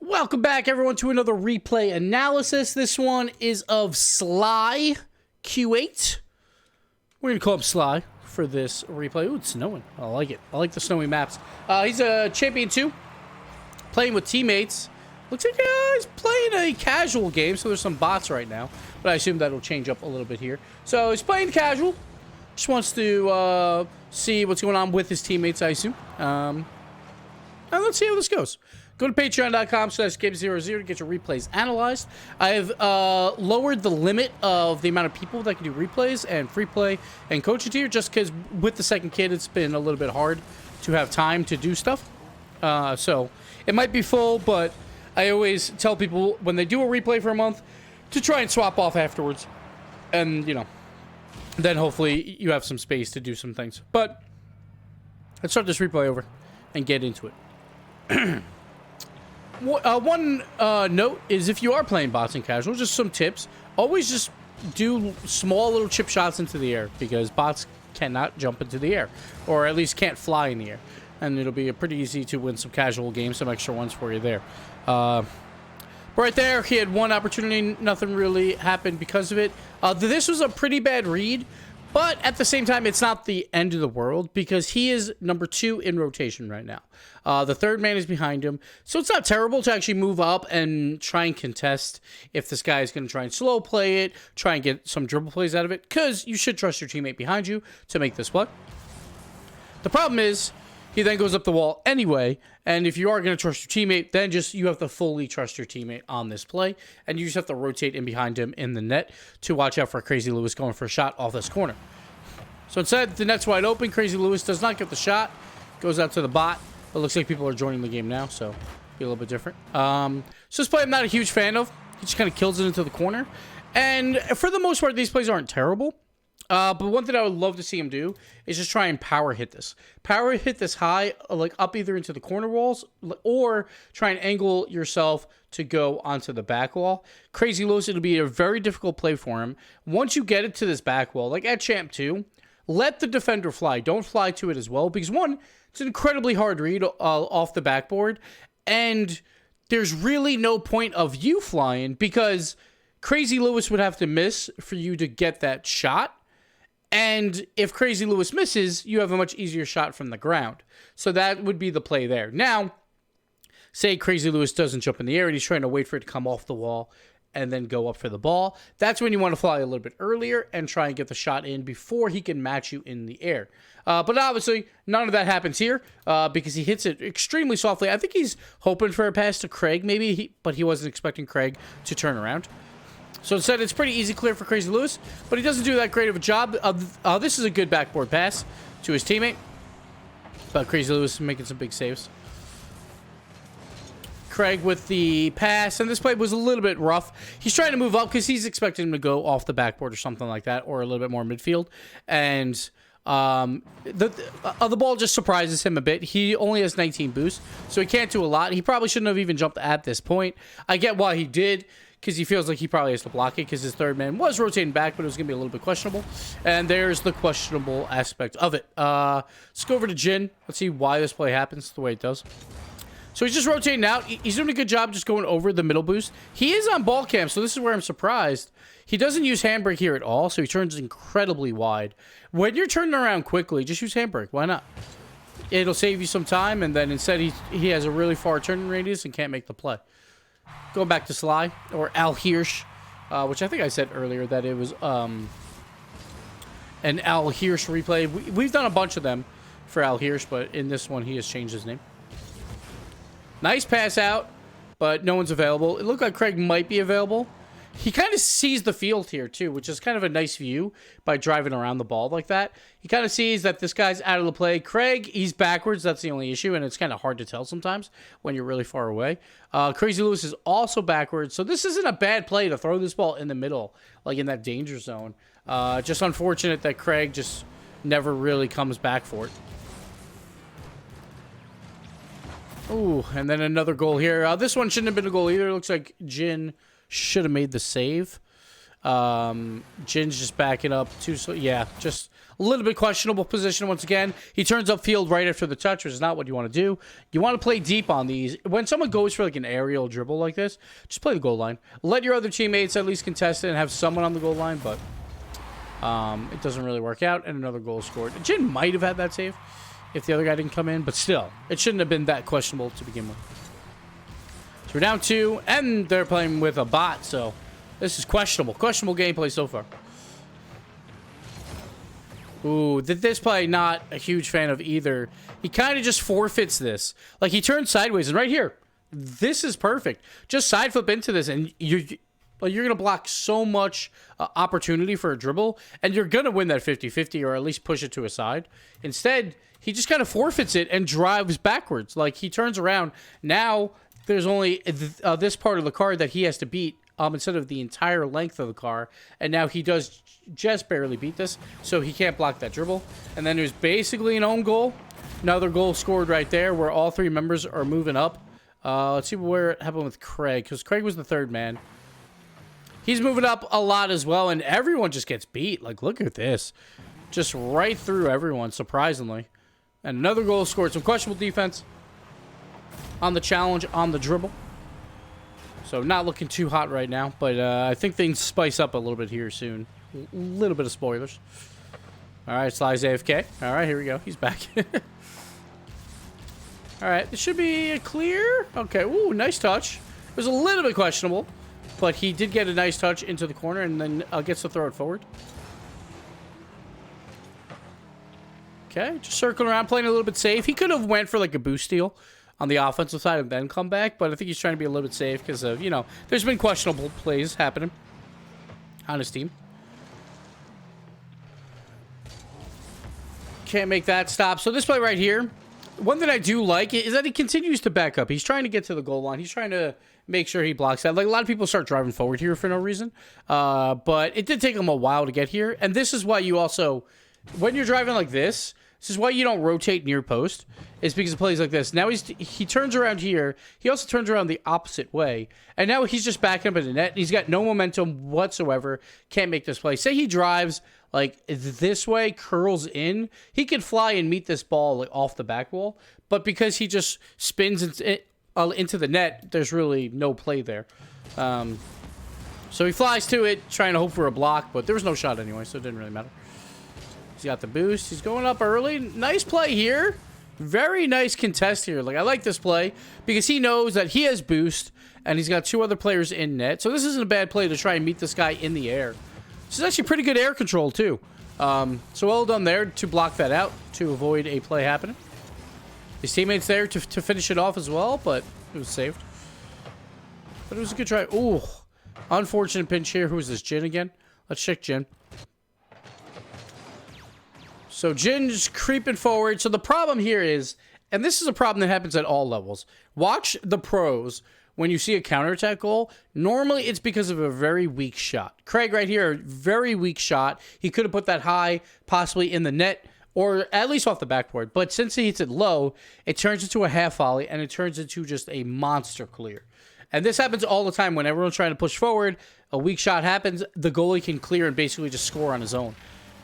Welcome back, everyone, to another replay analysis. This one is of xSlyQ8. We're going to call him Sly for this replay. Ooh, it's snowing. I like it. I like the snowy maps. He's a Champion 2, playing with teammates. Looks like he's playing a casual game, so there's some bots right now. But I assume that'll change up a little bit here. So he's playing casual. Just wants to see what's going on with his teammates, I assume. And let's see how this goes. Go to patreon.com/Gibbs00 to get your replays analyzed. I've lowered the limit of the amount of people that can do replays and free play and coaching tier, just because with the second kid, it's been a little bit hard to have time to do stuff. So it might be full, but I always tell people when they do a replay for a month to try and swap off afterwards. And, you know, then hopefully you have some space to do some things. But let's start this replay over and get into it. One note is if you are playing bots and casual, just some tips. Always just do small little chip shots into the air, because bots cannot jump into the air, or at least can't fly in the air. And it'll be pretty easy to win some casual games, some extra ones for you there. But right there, he had one opportunity. Nothing really happened because of it. This was a pretty bad read. But at the same time, it's not the end of the world, because he is number 2 in rotation right now. The third man is behind him. So it's not terrible to actually move up and try and contest if this guy is going to try and slow play it, try and get some dribble plays out of it, because you should trust your teammate behind you to make this play. The problem is he then goes up the wall anyway, and if you are going to trust your teammate, then you have to fully trust your teammate on this play, and you just have to rotate in behind him in the net to watch out for Crazy Lewis going for a shot off this corner. So instead, the net's wide open. Crazy Lewis does not get the shot, goes out to the bot. It looks like people are joining the game now, so be a little bit different. So this play I'm not a huge fan of. He just kind of kills it into the corner, and for the most part, these plays aren't terrible. But one thing I would love to see him do is just try and power hit this. Power hit this high, like up either into the corner walls, or try and angle yourself to go onto the back wall. Crazy Lewis, it'll be a very difficult play for him. Once you get it to this back wall, like at Champ 2, let the defender fly. Don't fly to it as well, because one, it's an incredibly hard read off the backboard, and there's really no point of you flying, because Crazy Lewis would have to miss for you to get that shot. And if Crazy Lewis misses, you have a much easier shot from the ground. So that would be the play there. Now, say Crazy Lewis doesn't jump in the air and he's trying to wait for it to come off the wall and then go up for the ball. That's when you want to fly a little bit earlier and try and get the shot in before he can match you in the air. But obviously, none of that happens here because he hits it extremely softly. I think he's hoping for a pass to Craig, maybe, but he wasn't expecting Craig to turn around. So instead, it's pretty easy clear for Crazy Lewis, but he doesn't do that great of a job. This is a good backboard pass to his teammate, but Crazy Lewis is making some big saves. Craig with the pass, and this play was a little bit rough. He's trying to move up because he's expecting him to go off the backboard or something like that, or a little bit more midfield, and the ball just surprises him a bit. He only has 19 boosts, so he can't do a lot. He probably shouldn't have even jumped at this point. I get why he did, because he feels like he probably has to block it, because his third man was rotating back, but it was going to be a little bit questionable. And there's the questionable aspect of it. Let's go over to Jin. Let's see why this play happens the way it does. So he's just rotating out. He's doing a good job just going over the middle boost. He is on ball cam, so this is where I'm surprised. He doesn't use handbrake here at all, so he turns incredibly wide. When you're turning around quickly, just use handbrake. Why not? It'll save you some time, and then instead he has a really far turning radius and can't make the play. Going back to Sly, or Al Hirsch, which I think I said earlier that it was an Al Hirsch replay. We've done a bunch of them for Al Hirsch, but in this one, he has changed his name. Nice pass out, but no one's available. It looked like Craig might be available. He kind of sees the field here, too, which is kind of a nice view by driving around the ball like that. He kind of sees that this guy's out of the play. Craig, he's backwards. That's the only issue, and it's kind of hard to tell sometimes when you're really far away. Crazy Lewis is also backwards, so this isn't a bad play to throw this ball in the middle, like in that danger zone. Just unfortunate that Craig just never really comes back for it. Ooh, and then another goal here. This one shouldn't have been a goal either. It looks like Jin should have made the save. Jin's just backing up too. So yeah, just A little bit questionable position once again. He turns upfield right after the touch, which is not what you want to do. You want to play deep on these. When someone goes for like an aerial dribble like this, just play the goal line. Let your other teammates at least contest it and have someone on the goal line, but it doesn't really work out, and another goal scored. Jin might have had that save if the other guy didn't come in, but still, it shouldn't have been that questionable to begin with. So we're down 2, and they're playing with a bot, so this is questionable. Questionable gameplay so far. Ooh, this play, not a huge fan of either. He kind of just forfeits this. Like, he turns sideways, and right here, this is perfect. Just side flip into this, and you're going to block so much opportunity for a dribble, and you're going to win that 50-50 or at least push it to a side. Instead, he just kind of forfeits it and drives backwards. Like, he turns around. Now, there's only this part of the card that he has to beat instead of the entire length of the car. And now he does just barely beat this, so he can't block that dribble. And then there's basically an own goal. Another goal scored right there where all 3 members are moving up. Let's see where it happened with Craig, because Craig was the 3rd man. He's moving up a lot as well, and everyone just gets beat. Like, look at this. Just right through everyone, surprisingly. And another goal scored. Some questionable defense on the challenge, on the dribble. So not looking too hot right now, but I think things spice up a little bit here soon. A little bit of spoilers. All right, Sly's AFK. All right, here we go. He's back. All right, this should be a clear. Okay, ooh, nice touch. It was a little bit questionable, but he did get a nice touch into the corner and then gets to throw it forward. Okay, just circling around, playing a little bit safe. He could have went for like a boost steal on the offensive side and then come back, but I think he's trying to be a little bit safe because of, you know, there's been questionable plays happening on his team. Can't make that stop. So this play right here, one thing I do like is that he continues to back up. He's trying to get to the goal line. He's trying to make sure he blocks that. Like, a lot of people start driving forward here for no reason. But it did take him a while to get here. And this is why you also, when you're driving like this is why you don't rotate near post. Is because of plays like this. Now he turns around here. He also turns around the opposite way. And now he's just backing up in the net. He's got no momentum whatsoever. Can't make this play. Say he drives like this way, curls in. He could fly and meet this ball like off the back wall. But because he just spins into the net, there's really no play there. So he flies to it, trying to hope for a block. But there was no shot anyway, so it didn't really matter. He's got the boost. He's going up early. Nice play here. Very nice contest here. Like, I like this play because he knows that he has boost and he's got 2 other players in net. So this isn't a bad play to try and meet this guy in the air. This is actually pretty good air control too. So well done there to block that out to avoid a play happening. His teammates there to finish it off as well, but it was saved. But it was a good try. Ooh, unfortunate pinch here. Who is this, Jin again? Let's check Jin. So Jin's creeping forward. So the problem here is, and this is a problem that happens at all levels. Watch the pros when you see a counterattack goal. Normally it's because of a very weak shot. Craig right here, very weak shot. He could have put that high, possibly in the net, or at least off the backboard. But since he hits it low, it turns into a half volley, and it turns into just a monster clear. And this happens all the time when everyone's trying to push forward. A weak shot happens, the goalie can clear and basically just score on his own.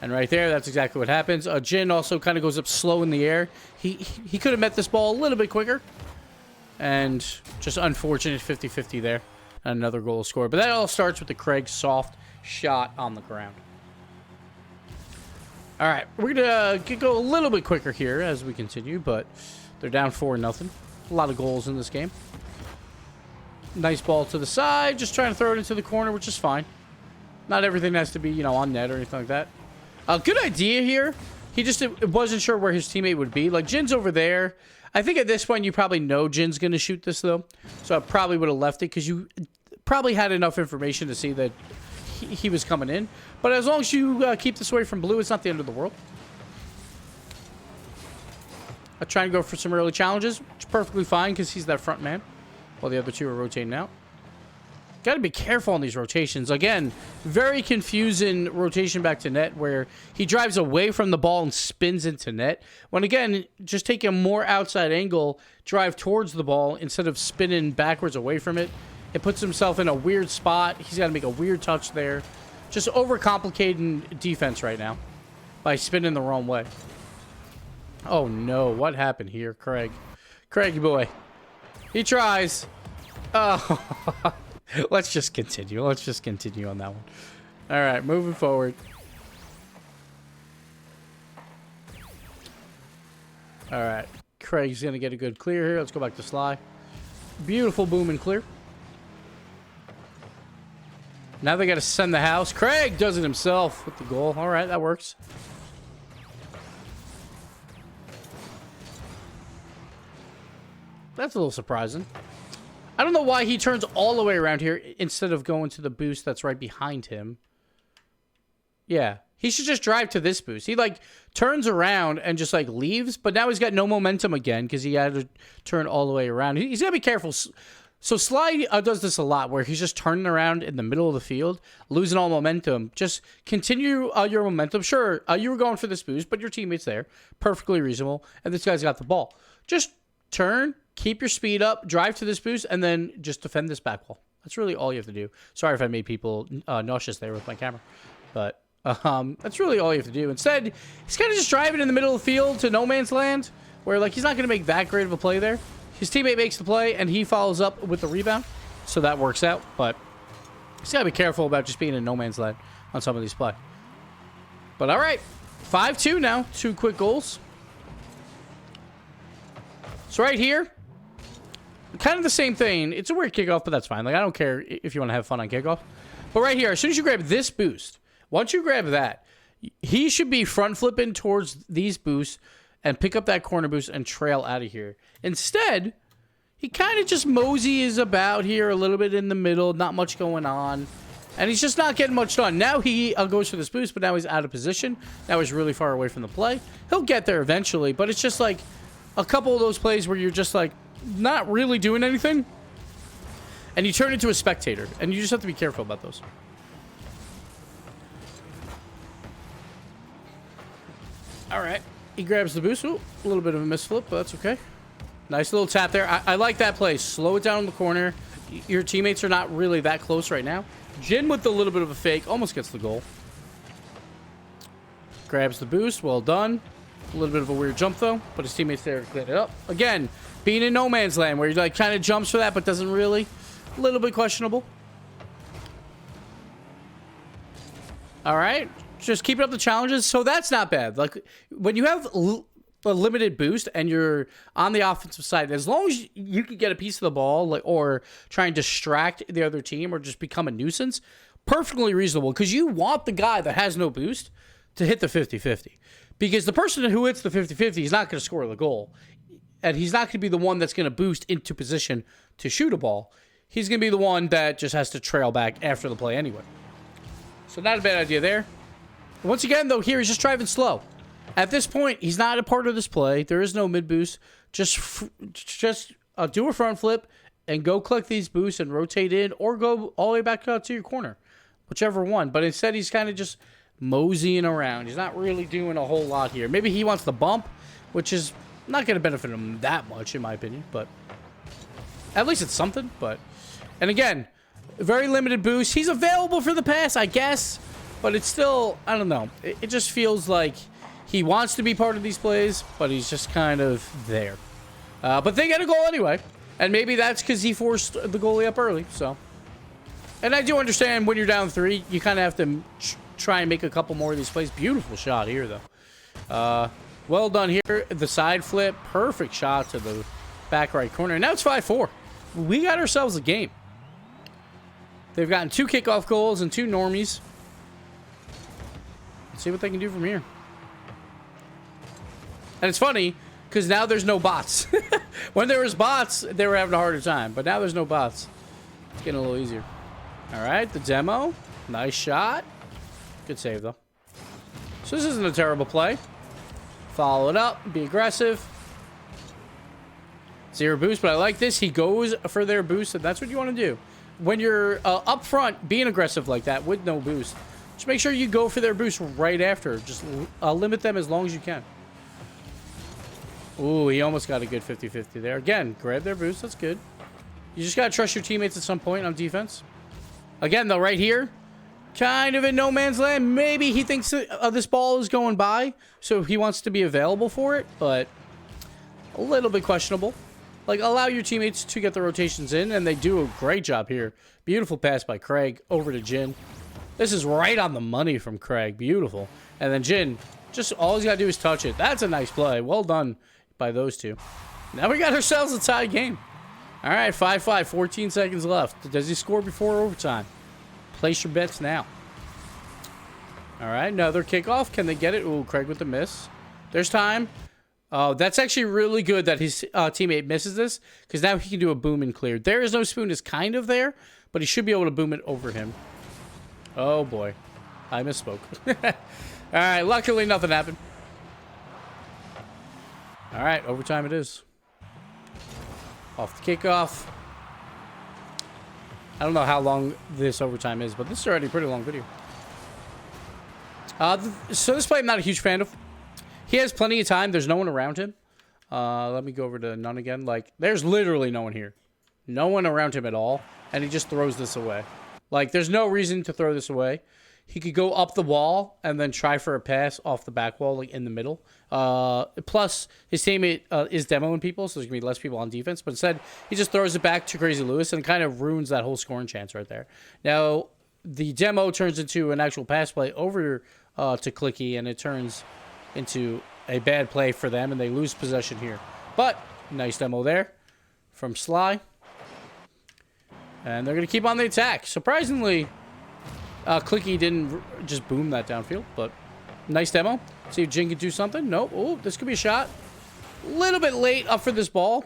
And right there, that's exactly what happens. Jin also kind of goes up slow in the air. He could have met this ball a little bit quicker. And just unfortunate 50-50 there. Another goal scored. But that all starts with the Craig soft shot on the ground. All right, we're going to go a little bit quicker here as we continue. But they're down 4-0. A lot of goals in this game. Nice ball to the side. Just trying to throw it into the corner, which is fine. Not everything has to be, you know, on net or anything like that. Good idea here. He just wasn't sure where his teammate would be. Like, Jin's over there. I think at this point you probably know Jin's going to shoot this, though. So I probably would have left it because you probably had enough information to see that he was coming in. But as long as you keep this away from blue, it's not the end of the world. I try and go for some early challenges, which is perfectly fine because he's that front man while the other 2 are rotating out. Got to be careful on these rotations. Again, very confusing rotation back to net where he drives away from the ball and spins into net. When, again, just take a more outside angle, drive towards the ball instead of spinning backwards away from it. It puts himself in a weird spot. He's got to make a weird touch there. Just overcomplicating defense right now. by spinning the wrong way. Oh, no. What happened here, Craig? Craigie boy. He tries. Oh, let's just continue. Let's just continue on that one. All right, moving forward. All right, Craig's going to get a good clear here. Let's go back to Sly. Beautiful boom and clear. Now they got to send the house. Craig does it himself with the goal. All right, that works. That's a little surprising. I don't know why he turns all the way around here instead of going to the boost that's right behind him. Yeah. He should just drive to this boost. He, like, turns around and just, like, leaves. But now he's got no momentum again because he had to turn all the way around. He's got to be careful. So Sly does this a lot where he's just turning around in the middle of the field, losing all momentum. Just continue your momentum. Sure, you were going for this boost, but your teammate's there. Perfectly reasonable. And this guy's got the ball. Just turn, keep your speed up, drive to this boost, and then just defend this back wall. That's really all you have to do. Sorry if I made people nauseous there with my camera. But that's really all you have to do. Instead, he's kind of just driving in the middle of the field to no man's land, where like he's not going to make that great of a play there. His teammate makes the play, and he follows up with the rebound, so that works out. But he's got to be careful about just being in no man's land on some of these plays. But all right, 5-2 now. 2 quick goals. So right here, kind of the same thing. It's a weird kickoff, but that's fine. Like I don't care if you want to have fun on kickoff. But right here, as soon as you grab this boost, once you grab that, he should be front flipping towards these boosts and pick up that corner boost and trail out of here. Instead, he kind of just moseys about here a little bit in the middle, not much going on. And he's just not getting much done. Now he goes for this boost, but now he's out of position. Now he's really far away from the play. He'll get there eventually, but it's just like a couple of those plays where you're just like not really doing anything. And you turn into a spectator, and you just have to be careful about those. All right. He grabs the boost. Ooh, a little bit of a misflip, but that's okay. Nice little tap there. I like that play. Slow it down in the corner. Your teammates are not really that close right now. Jin with a little bit of a fake. Almost gets the goal. Grabs the boost. Well done. A little bit of a weird jump, though. But his teammates there to clean it up. Again, being in no man's land where he like kind of jumps for that but doesn't really. A little bit questionable. All right. Just keeping up the challenges. So that's not bad. Like when you have a limited boost and you're on the offensive side, as long as you can get a piece of the ball, like, or try and distract the other team or just become a nuisance, perfectly reasonable because you want the guy that has no boost to hit the 50-50. Because the person who hits the 50-50 is not going to score the goal. And he's not going to be the one that's going to boost into position to shoot a ball. He's going to be the one that just has to trail back after the play anyway. So not a bad idea there. Once again, though, here he's just driving slow. At this point, he's not a part of this play. There is no mid boost. Just do a front flip and go collect these boosts and rotate in or go all the way back out to your corner. Whichever one. But instead, he's kind of just moseying around. He's not really doing a whole lot here. Maybe he wants the bump, which is not going to benefit him that much, in my opinion. But at least it's something. And again, very limited boost. He's available for the pass, I guess. But it's still, I don't know. It just feels like he wants to be part of these plays, but he's just kind of there. But they get a goal anyway. And maybe that's because he forced the goalie up early. So, and I do understand when you're down 3, you kind of have to try and make a couple more of these plays. Beautiful shot here, though. Well done here. The side flip. Perfect shot to the back right corner. Now it's 5-4. We got ourselves a game. They've gotten 2 kickoff goals and 2 normies. Let's see what they can do from here. And it's funny, because now there's no bots. When there was bots, they were having a harder time. But now there's no bots. It's getting a little easier. All right, the demo. Nice shot. Good save, though. So this isn't a terrible play. Follow it up. Be aggressive. 0 boost, but I like this. He goes for their boost, and that's what you want to do. When you're up front, being aggressive like that with no boost, just make sure you go for their boost right after. Just limit them as long as you can. Ooh, he almost got a good 50-50 there. Again, grab their boost. That's good. You just got to trust your teammates at some point on defense. Again, though, right here, kind of in no man's land. Maybe he thinks this ball is going by, so he wants to be available for it, but a little bit questionable. Like, allow your teammates to get the rotations in, and they do a great job here. Beautiful pass by Craig over to Jin. This is right on the money from Craig. Beautiful. And then Jin, just all he's got to do is touch it. That's a nice play. Well done by those two. Now we got ourselves a tie game. All right, 5-5, 14 seconds left. Does he score before overtime? Place your bets now. All right, another kickoff. Can they get it? Ooh, Craig with the miss. There's time. Oh, that's actually really good that his teammate misses this, because now he can do a boom and clear. There is no spoon is kind of there, but he should be able to boom it over him. Oh, boy. I misspoke. All right, luckily nothing happened. All right, overtime it is. Off the kickoff. I don't know how long this overtime is, but this is already a pretty long video. So this play I'm not a huge fan of. He has plenty of time. There's no one around him. Let me go over to none again. Like, there's literally no one here. No one around him at all. And he just throws this away. Like, there's no reason to throw this away. He could go up the wall and then try for a pass off the back wall, like in the middle. Plus, his teammate is demoing people, so there's going to be less people on defense. But instead, he just throws it back to Crazy Lewis and kind of ruins that whole scoring chance right there. Now, the demo turns into an actual pass play over to Clicky, and it turns into a bad play for them, and they lose possession here. But, nice demo there from Sly. And they're going to keep on the attack. Surprisingly, Clicky didn't just boom that downfield, but nice demo. See if Jin can do something. Nope. Oh, this could be a shot. A little bit late up for this ball.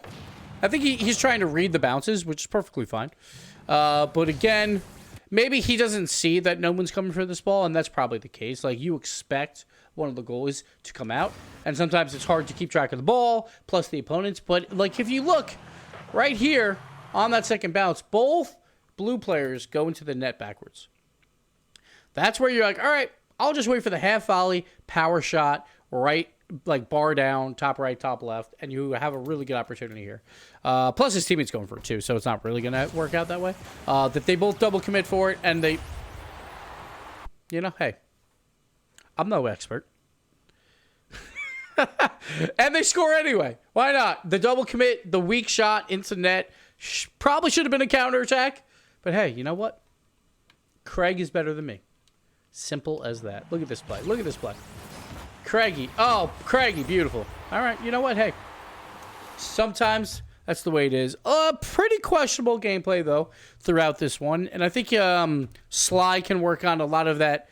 I think he's trying to read the bounces, which is perfectly fine. But again, maybe he doesn't see that no one's coming for this ball, and that's probably the case. Like, you expect one of the goalies to come out, and sometimes it's hard to keep track of the ball, plus the opponents. But, like, if you look right here on that second bounce, both blue players go into the net backwards. That's where you're like, all right, I'll just wait for the half volley, power shot, right, like bar down, top right, top left, and you have a really good opportunity here. Plus his teammate's going for it too, so it's not really going to work out that way. That they both double commit for it, and they, you know, hey, I'm no expert. And they score anyway. Why not? The double commit, the weak shot into net, probably should have been a counterattack. But hey, you know what? Craig is better than me. Simple as that. Look at this play. Look at this play. Craigie. Oh, Craigie. Beautiful. All right. You know what? Hey, sometimes that's the way it is. Pretty questionable gameplay, though, throughout this one. And I think Sly can work on a lot of that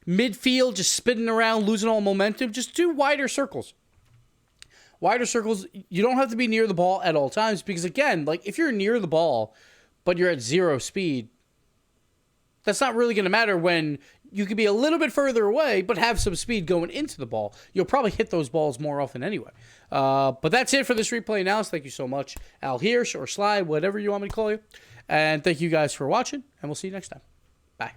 midfield, just spinning around, losing all momentum. Just do wider circles. Wider circles. You don't have to be near the ball at all times because, again, like if you're near the ball but you're at 0 speed, that's not really going to matter when you could be a little bit further away but have some speed going into the ball. You'll probably hit those balls more often anyway. But that's it for this replay analysis. Thank you so much, Al Hirsch or Sly, whatever you want me to call you. And thank you guys for watching, and we'll see you next time. Bye.